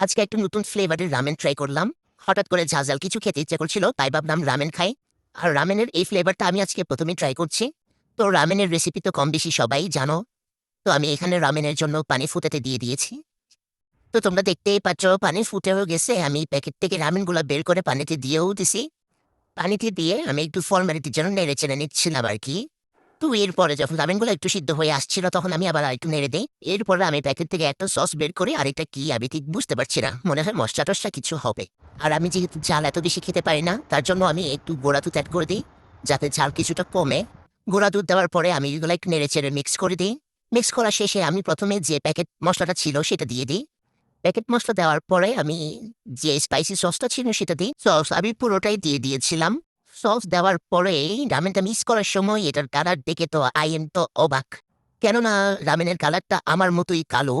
আজকে একটু নতুন ফ্লেভারের রামেন ট্রাই করলাম। হঠাৎ করে ঝাঁঝাল কিছু খেতে ইচ্ছে করছিল, তাই ভাবলাম রামেন খাই। আর রামেনের এই ফ্লেভারটা আমি আজকে প্রথমে ট্রাই করছি। তো রামেনের রেসিপি তো কম বেশি সবাই জানো। তো আমি এখানে রামেনের জন্য পানি ফুটাতে দিয়ে দিয়েছি। তো তোমরা দেখতেই পাচ্ছ পানি ফুটেও গেছে। আমি প্যাকেট থেকে রামেনগুলো বের করে পানিতে দিয়েও দিছি। পানিতে দিয়ে আমি একটু ফর্মালিটির জন্য নেড়ে চেড়ে নিচ্ছিলাম আর কি। তো এরপরে যখন রামেনগুলো একটু সিদ্ধ হয়ে আসছিল তখন আমি আবার আরেকটু নেড়ে দেই। এরপরে আমি প্যাকেট থেকে একটা সস বের করি, আর এটা কি আমি ঠিক বুঝতে পারছি না, মনে হয় মশলা টসলা কিছু হবে। আর আমি যেহেতু ঝাল এত বেশি খেতে পারি না, তার জন্য আমি একটু গোড়া দুধ অ্যাড করে দিই, যাতে ঝাল কিছুটা কমে। গোড়া দুধ দেওয়ার পরে আমি এগুলো একটু নেড়ে চেড়ে মিক্স করে দিই। মিক্স করা শেষে আমি প্রথমে যে প্যাকেট মশলাটা ছিল সেটা দিয়ে দিই। প্যাকেট মসলা দেওয়ার পরে আমি যে স্পাইসি সসটা ছিল সেটা দিই। সস আমি পুরোটাই দিয়ে দিয়েছিলাম। সস দেওয়ার পরে রামেনটা মিক্স করার সময় এটার কালার দেখে তো আই এম তো অবাক। কেননা রামেনের কালারটা আমার মতোই কালো।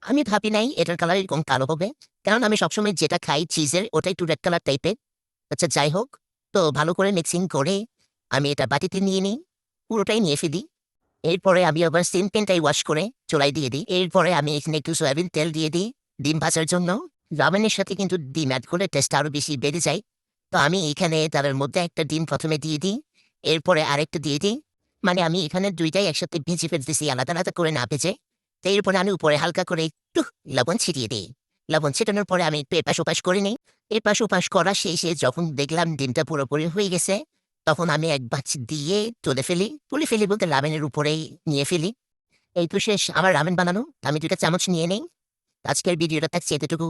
আমি ভাবি নাই এটার কালার এরকম কালো হবে। কারণ আমি সবসময় যেটা খাই চিজের ওটা একটু রেড কালার টাইপের। আচ্ছা যাই হোক, তো ভালো করে মিক্সিং করে আমি এটা বাটিতে নিয়ে নিই, পুরোটাই নিয়ে ফেলি। এরপরে আমি আবার সেম প্যানটাই ওয়াশ করে চুলায় দিয়ে দিই। এরপরে আমি এখানে একটু সয়াবিন তেল দিয়ে দিই ডিম ভাজার জন্য। রামেনের সাথে কিন্তু ডিম অ্যাড করলে টেস্ট আরো বেশি বেড়ে যায়। তো আমি এখানে তাদের মধ্যে একটা ডিম প্রথমে দিয়ে দিই, এরপরে আরেকটা দিয়ে দিই। মানে আমি এখানে দুইটাই একসাথে ভেজে ফেলতেছি, আলাদা আলাদা করে না ভেজে। তো এরপরে আমি উপরে হালকা করে একটু লবণ ছিটিয়ে দিই। লবণ ছিটানোর পরে আমি একটু এপাশ ওপাশ করে নিই। এপাশ ওপাশ করা শেষে যখন দেখলাম ডিমটা পুরোপুরি হয়ে গেছে, তখন আমি এক বাচ দিয়ে তুলে ফেলি বলতে রামেনের উপরেই নিয়ে ফেলি। এই তো শেষ আমার রামেন বানানো। আমি ২ টা চামচ নিয়ে নেই। আজকের ভিডিওটা থাকছে এতটুকু।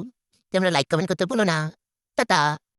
তোমরা লাইক কমেন্ট করতে ভুলো না। টাটা।